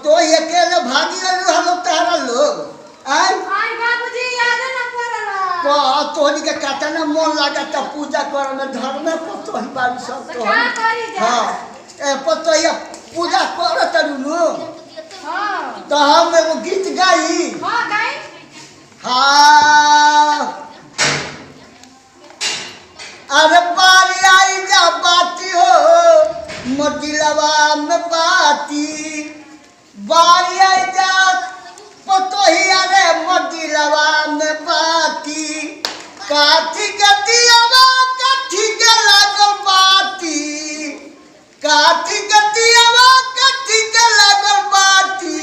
तो अकेले भागी हम लोग तारा लोग आई बाबूजी याद न पड़ला तोहनी के काटा ना मन लागत पूजा करे में धर्म में पतोही बारी सब तो क्या करी जा हां ए पतोही पूजा करे तरुनु हां तो हम एगो गीत गाई हां गाई हां अरे बारी आई जा बाती हो मदिलवा में बाती बारी आई जा पतोही अरे मदिलवा में बाती काठी गतियावा काठी के लागल बाती काठी गतियावा काठी के लागल बाती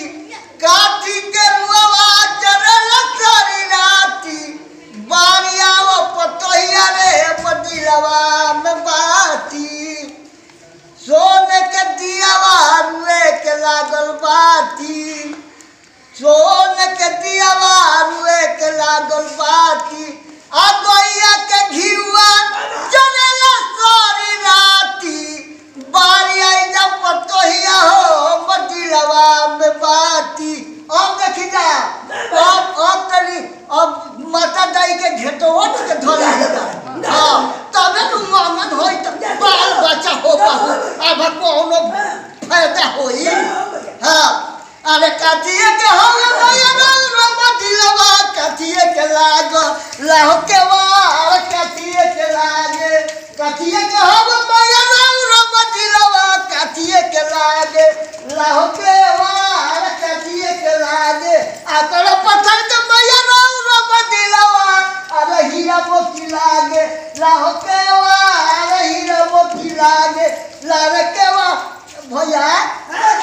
काठी के रुवा जरल सारी राती बारी आओ पतोही अरे मदिलवा में बाती सोने के दियावा रुए के लागल बाती सोने के दियावा रुए के लागल बाती आ गैया के घिउआ जरेला सारी राती बारी आई जब पतोहिया हो मदिलवा में बाती अब देखी जा अब तरी अब माता दाई के घेटोट के धर हां तबे तू मांगन होई त बाल बच्चा हो पाहु अब कोनो फायदा होई हां अरे काटिए के हो गया मदिलवा काटिए के लाग लाहो के वार काटिए के लागे काटिए के हो गया मदिलवा काटिए के लागे लाहो के वार काटिए के लागे आ तोरा पत्थर के मैया मदिलवा अरे हीरा मोती लागे लाहो के वार हीरा मोती लागे लारे के वा भैया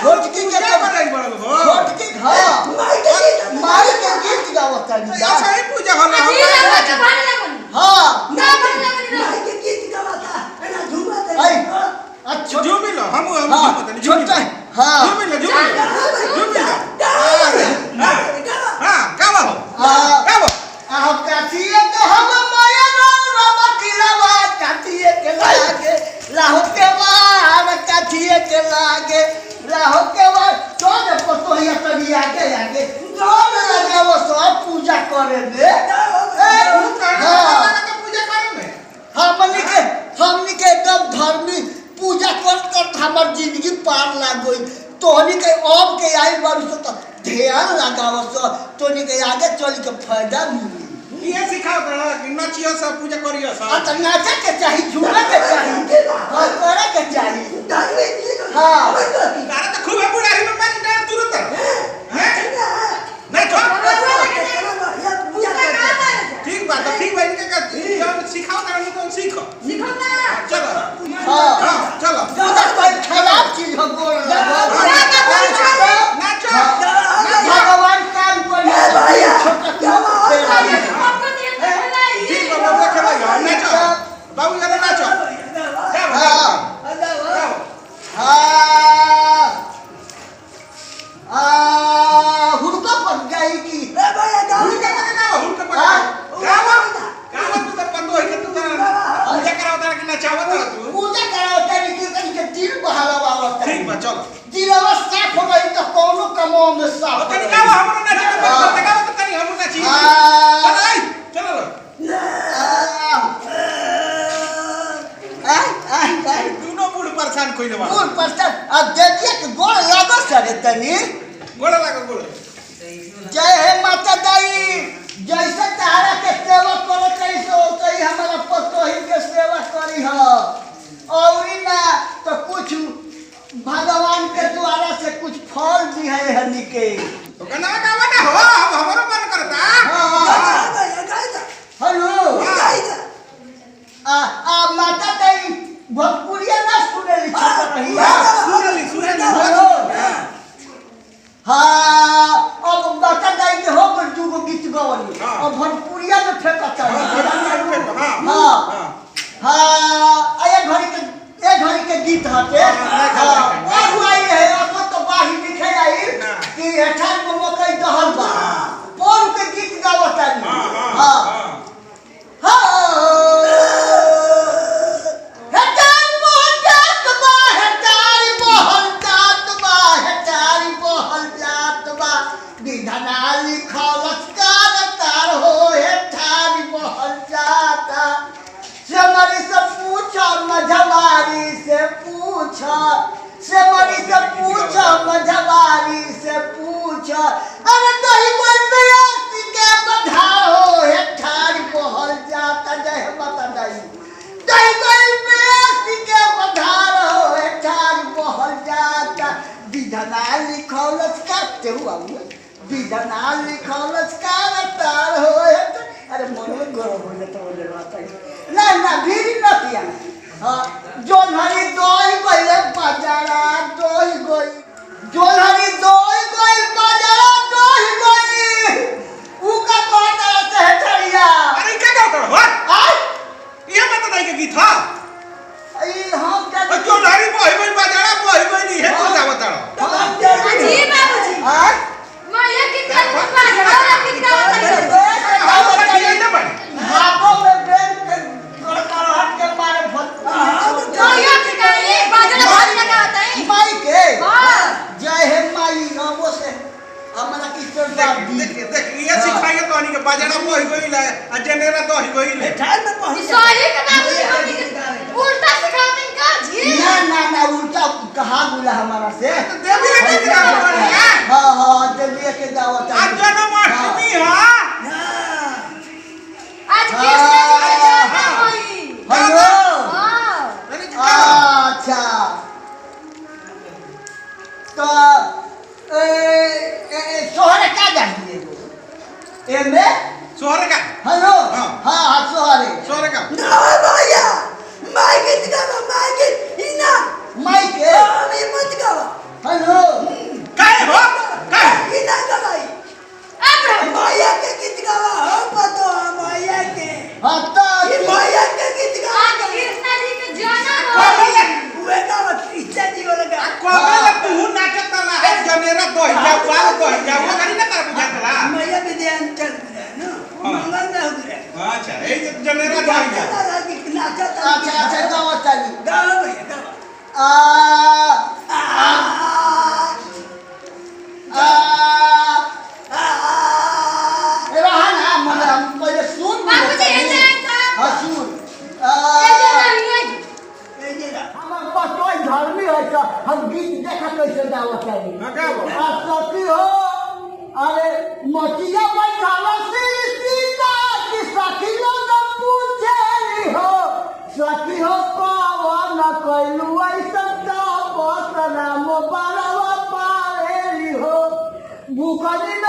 छोटकी के बताई बड़ल हो छोटकी हां माई के गीत गावत है ये सही पूजा होला जी लगा के बारे लगन हां ना बारे लगन माई के गीत गावता है ना झूमत आई है अच्छा झूमिलो हम झूमत नहीं छोटा हां झूमिलो हां गावा गावा आ काटिए के हम माया मदिलवा काटिए के लागे लाहो के वार काटिए के लागे लाहो के वार चोर पतोहिया तभी आगे आगे जोर लगाओ सब पूजा करे दे पूजा करे में हमनी के एकदम धर्मी पूजा कर हमर जिंदगी पार लाग गई तोहनी के अब के आई बारू से तो ध्यान लगाओ सो तोहनी के आगे चल के फायदा मिली ये सिखाओ त कि नाचियो सब पूजा करियो सब आ त नाचे के चाही झूमे के चाही और करे के चाही हां अरे तो खूब बुढ़ारी में पानी डाल तुरंत हैं नहीं ठीक बात है ठीक भाई इनका सिखाओ त उनको सीखो सीखो ना चलो हां चलो पूजा कोई खराब चीज हो बोल नाचो भगवान काम करे भैया ठीक बाबा खेलाइयो नाचो बाबू जरा नाचो हुड़का पड़ गई की हुड़का पता ना हुड़का पता गावा गावा तू तो पंदो है तू तो पूजा करावता कि नचावता तू पूजा करावता के दिल बहावा ठीक बा चलो दिलवा साफ हो गई तो कोनो कमो में साफ तनी गावा हमरो नाचे के गावा तो तनी हमरो नाची चलो दोनों बूढ़ परेशान कोई ना गोल पस्ता अब देखिए कि गोल लागो सरे तनी गोड़ा लगा गोड़ा जय हे माता दाई जैसे तारा के सेवा करे कैसे होते ही हमारा पतोही के सेवा करी हो और ना तो कुछ भगवान के द्वारा से कुछ फल भी है हनी के तो गाना गावा ना हो अब हमरो मन करता हेलो आ माता दाई भोजपुरिया ना सुने ली रही सुनली हाँ अब माता दाई के हो गल दूगो गीत गवली अब भोजपुरिया में फेंकता हाँ हाँ आया घड़ी के गीत हटे हाँ आई है अब तो बाही लिखे आई कि अठान को मकई दहल बा और के गीत गावत आई हाँ हेटारी बहल तात बा हेटारी बहल पूछ से मरी से पूछ मझवारी से पूछ अरे दही कोई प्यासी के बधाओ हे ठाड़ बहल जाता जय माता दाई दही कोई प्यासी के बधाओ हे ठाड़ बहल जाता विधना लिखौलस काटे हुआ विधना लिखौलस तार हो अरे मन में गरम हो जाता बोले बात ना ना भीड़ न किया जोन हरी दोई गइले बाजारा दोई गई जोन हरी दोई गई बाजारा दोई गई ऊ का कोता से चढ़िया अरे क्या कहता हो आ ये बता दे के गीत था ई हम क्या जो नारी बोई बाजारा बोई नहीं है तू जा बता जी बाबूजी हां मैं ये कितना बाजार और कितना बताइए आओ बता ना बड़ी हाथों में ब्रेन करकराहट के मारे तो ये कितना ये बाजार भारी लगा होता है माई के हां जय हे माई नामों से हमारा किशोर बाप दी देख ये सिखाइए तो नहीं के बाजारा बोई गई ले अजनेरा तो ही गई ले ठाड़ में पहुंच सही के बाबूजी हम उल्टा सिखाते हैं का जी ना ना ना उल्टा कहा बोला हमारा से देवी के जाओ है हाँ हाँ देवी के जाओ आज जन्माष्टमी है आज कृष्ण जी का जन्म हुई हेलो हां अच्छा तो सोहरे क्या जाएंगे ए में सोहरे का हेलो हाँ। हाँ हाँ सोहरे सोहरे का ना भैया माई गीत गावा माई गीत इना माई के हमें मत गावा हेलो काय हो काय इना गवाई अब माया के गीत गावा हो पतो माया के हाँ तो ये माया के गीत आज गावा कृष्ण जी का जन्म कोबेले हुई वे गावा इच्छा जी वाला गा कोबेले तू नाचत ना है जनेरा तो ही जाओ बाल तो ही जाओ करी ना कर बुझातला माया विद्यांचल ना मंगल में हो गया अच्छा ए जनेरा तो ही जाओ अच्छा अच्छा गाँव चली गावा भैया गावा रहा ना मतलब हम पहले सुन बाबूजी ऐसे हाँ सुन ऐसे नहीं ए जेरा हमारे पास कोई धर्मी है तो हम गीत देखा कैसे गावा चाहिए हां का बोल आ सती हो अरे मोतिया बैठाला सीता की सखी लोग पूछे हो सखी हो पावन कैलू ऐसा तो बसना मोबाइलवा पारे हो भूखली